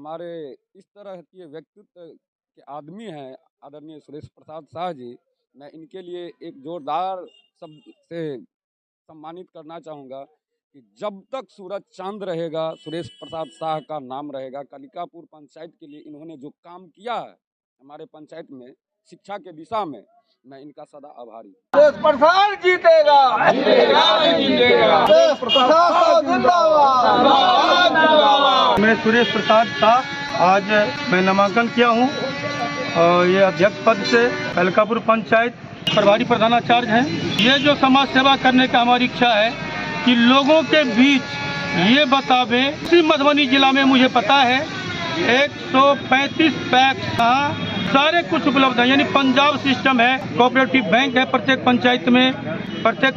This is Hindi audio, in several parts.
हमारे इस तरह के व्यक्तित्व के आदमी हैं आदरणीय सुरेश प्रसाद शाह जी। मैं इनके लिए एक जोरदार शब्द से सम्मानित करना चाहूँगा कि जब तक सूरज चांद रहेगा सुरेश प्रसाद शाह का नाम रहेगा। कालिकापुर पंचायत के लिए इन्होंने जो काम किया है हमारे पंचायत में शिक्षा के दिशा में, मैं इनका सदा आभारी। सुरेश प्रसाद जीतेगा, जीतेगा, जीतेगा। सुरेश प्रसाद जिंदाबाद। मैं सुरेश प्रसाद शाह आज मैं नामांकन किया हूँ और ये अध्यक्ष पद से कालिकापुर पंचायत प्रभारी प्रधानाचार्य हैं। ये जो समाज सेवा करने का हमारी इच्छा है कि लोगों के बीच ये बतावे। इसी मधुबनी जिला में मुझे पता है 135 पैक्स सारे कुछ उपलब्ध है, यानी पंजाब सिस्टम है, कोऑपरेटिव बैंक है प्रत्येक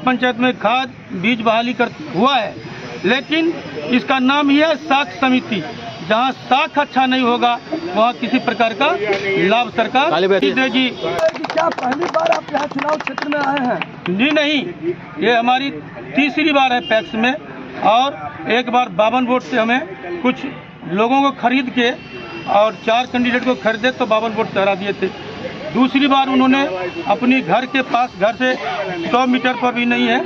पंचायत में खाद बीज बहाली कर हुआ है। लेकिन इसका नाम ही है साख समिति। जहाँ साख अच्छा नहीं होगा वहाँ किसी प्रकार का लाभ सरकार देगी। क्या पहली बार आप यहाँ चुनाव क्षेत्र में आए हैं? जी नहीं, ये हमारी तीसरी बार है पैक्स में, और एक बार 52 वोट से हमें कुछ लोगों को खरीद के और 4 कैंडिडेट को खरीदे तो 52 वोट हरा दिए थे। दूसरी बार उन्होंने अपनी घर के पास, घर से 100 मीटर पर भी नहीं है,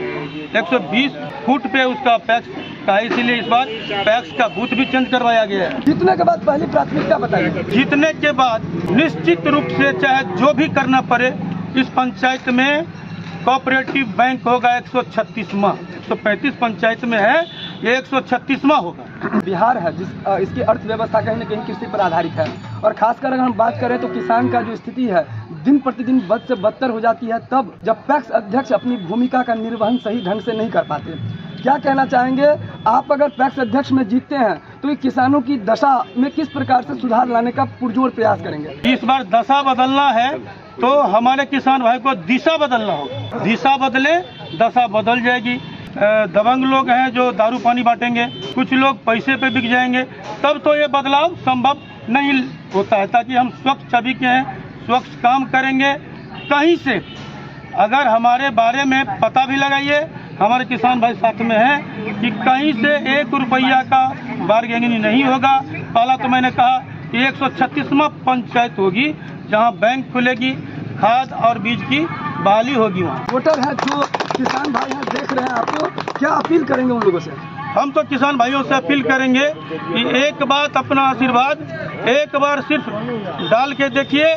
120 फुट पे उसका पैक्स का है, इसीलिए इस बार पैक्स का बूथ भी चेंज करवाया गया है। जीतने के बाद पहली प्राथमिकता बताइए। जीतने के बाद निश्चित रूप से चाहे जो भी करना पड़े, इस पंचायत में कोऑपरेटिव बैंक होगा 136वां। 135 पंचायत में है, ये 136वां होगा। बिहार है इसकी अर्थव्यवस्था कहीं न कहीं कृषि पर आधारित है, और खासकर अगर हम बात करें तो किसान का जो स्थिति है दिन प्रतिदिन बद से बदतर हो जाती है, तब जब पैक्स अध्यक्ष अपनी भूमिका का निर्वहन सही ढंग से नहीं कर पाते। क्या कहना चाहेंगे आप, अगर पैक्स अध्यक्ष में जीतते हैं तो ये किसानों की दशा में किस प्रकार से सुधार लाने का पुरजोर प्रयास करेंगे? इस बार दशा बदलना है तो हमारे किसान भाई को दिशा बदलना होगा। दिशा बदले दशा बदल जाएगी। दबंग लोग हैं जो दारू पानी बांटेंगे, कुछ लोग पैसे पे बिक जाएंगे, तब तो ये बदलाव संभव नहीं होता है। ताकि हम स्वच्छ छवि के हैं, स्वच्छ काम करेंगे। कहीं से अगर हमारे बारे में पता भी लगाइए, हमारे किसान भाई साथ में हैं कि कहीं से 1 रुपया का बारगेनिंग नहीं होगा। पहला तो मैंने कहा कि 136वां पंचायत होगी जहां बैंक खुलेगी, खाद और बीज की बहाली होगी। वहाँ वोटर है जो किसान भाई हैं देख रहे हैं आपको, क्या अपील करेंगे उन लोगों से? हम तो किसान भाइयों से अपील करेंगे कि एक बात अपना आशीर्वाद एक बार सिर्फ डाल के देखिए।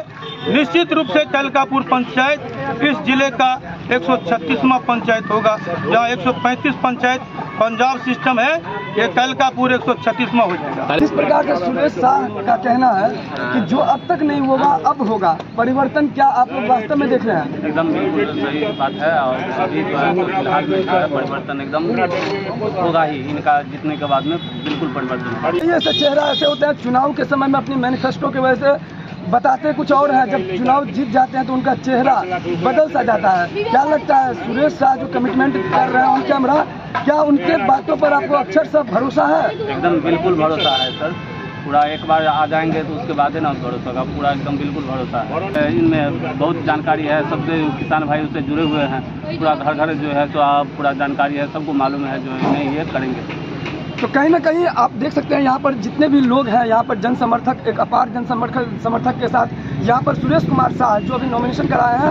निश्चित रूप से कालिकापुर पंचायत इस जिले का 136वां पंचायत होगा। जहाँ 135 पंचायत पंजाब सिस्टम है, ये कालिकापुर 136वां हो जाएगा। इस प्रकार का सुरेश शाह का कहना है कि जो अब तक नहीं होगा अब होगा। परिवर्तन क्या आप लोग वास्तव में देख रहे हैं? एकदम बिल्कुल सही बात है, और अभी फिलहाल में परिवर्तन एकदम होगा ही। इनका जीतने के बाद में बिल्कुल परिवर्तन। ऐसे चेहरा ऐसे होते हैं चुनाव के समय में अपनी मैनिफेस्टो की वजह से बताते कुछ और हैं, जब चुनाव जीत जाते हैं तो उनका चेहरा बदल सा जाता है। क्या लगता है सुरेश शाह जो कमिटमेंट कर रहे हैं ऑन कैमरा, क्या उनके बातों पर आपको अक्षर सा भरोसा है? एकदम बिल्कुल भरोसा है सर। पूरा एक बार आ जाएंगे तो उसके बाद है ना भरोसा का, पूरा एकदम बिल्कुल भरोसा है। इनमें बहुत जानकारी है, सब किसान भाई उससे जुड़े हुए हैं। पूरा घर घर जो है तो आप पूरा जानकारी है, सबको मालूम है जो इन्हें ये करेंगे। तो कहीं ना कहीं आप देख सकते हैं यहाँ पर जितने भी लोग हैं, यहाँ पर जन समर्थक, एक अपार जन समर्थक के साथ यहाँ पर सुरेश कुमार शाह जो अभी नॉमिनेशन कराए हैं,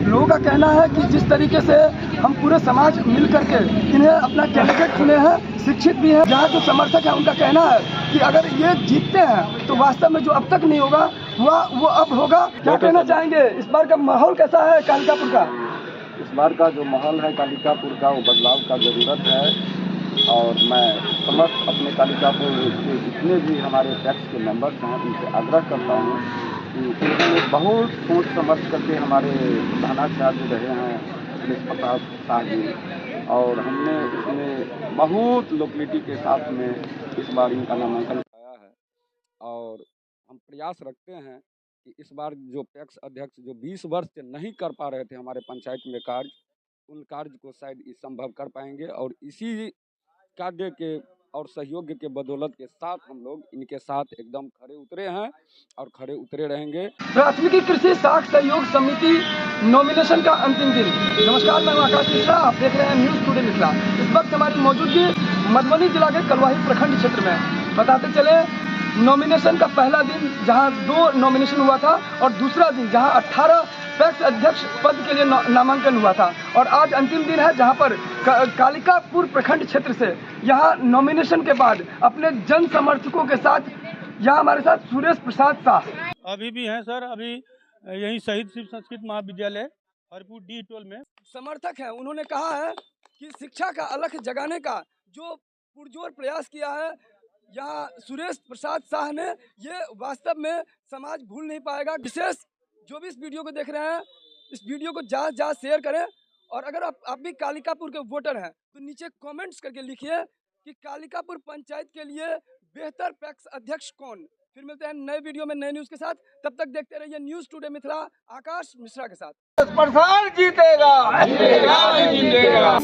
लोगों का कहना है कि जिस तरीके से हम पूरे समाज मिल करके इन्हें अपना कैंडिडेट चुने हैं, शिक्षित भी हैं। यहाँ जो समर्थक है उनका कहना है कि अगर ये जीतते हैं तो वास्तव में जो अब तक नहीं होगा वो अब होगा। क्या कहना चाहेंगे, इस बार का माहौल कैसा है कालिकापुर का? इस बार का जो माहौल है कालिकापुर का, वो बदलाव का ज़रूरत है। और मैं समस्त अपने कालिकापुर के जितने भी हमारे पैक्स के मेंबर्स हैं उनसे आग्रह करता हूँ कि उन्होंने बहुत सोच समझ करके हमारे प्रधानाचार्य रहे हैं सुरेश प्रसाद शाह जी, और हमने इसमें बहुत लोकलिटी के साथ में इस बार इनका नामांकन कराया है। और हम प्रयास रखते हैं कि इस बार जो पैक्स अध्यक्ष जो 20 वर्ष से नहीं कर पा रहे थे हमारे पंचायत में कार्य, उन कार्य को शायद इस संभव कर पाएंगे। और इसी कार्य के और सहयोग के बदौलत के साथ हम लोग इनके साथ एकदम खड़े उतरे हैं और खड़े उतरे रहेंगे। प्राथमिकी कृषि साख सहयोग समिति नॉमिनेशन का अंतिम दिन। नमस्कार, मैं आकाश मिश्रा, आप देख रहे हैं न्यूज़ टुडे मिथिला। इस वक्त हमारी मौजूदगी मधुबनी जिला के कलवाही प्रखंड क्षेत्र में। बताते चले, नॉमिनेशन का पहला दिन जहां 2 नॉमिनेशन हुआ था और दूसरा दिन जहां 18 पैक्स अध्यक्ष पद के लिए नामांकन हुआ था, और आज अंतिम दिन है जहां पर कालिकापुर प्रखंड क्षेत्र से यहां नॉमिनेशन के बाद अपने जन समर्थकों के साथ यहाँ हमारे साथ सुरेश प्रसाद शाह अभी भी हैं सर। अभी यही शहीद शिव संस्कृत महाविद्यालय हरपुर डी टोल में समर्थक हैं। उन्होंने कहा है कि शिक्षा का अलख जगाने का जो पुरजोर प्रयास किया है यहाँ सुरेश प्रसाद शाह ने, ये वास्तव में समाज भूल नहीं पाएगा। विशेष जो भी इस वीडियो को देख रहे हैं, इस वीडियो को ज़्यादा शेयर करें, और अगर आप भी कालिकापुर के वोटर हैं तो नीचे कमेंट्स करके लिखिए कि कालिकापुर पंचायत के लिए बेहतर पैक्स अध्यक्ष कौन। फिर मिलते हैं नए वीडियो में नए न्यूज़ के साथ, तब तक देखते रहिए न्यूज़ टुडे मिथिला आकाश मिश्रा के साथ। प्रसाद जीतेगा, जीतेगा।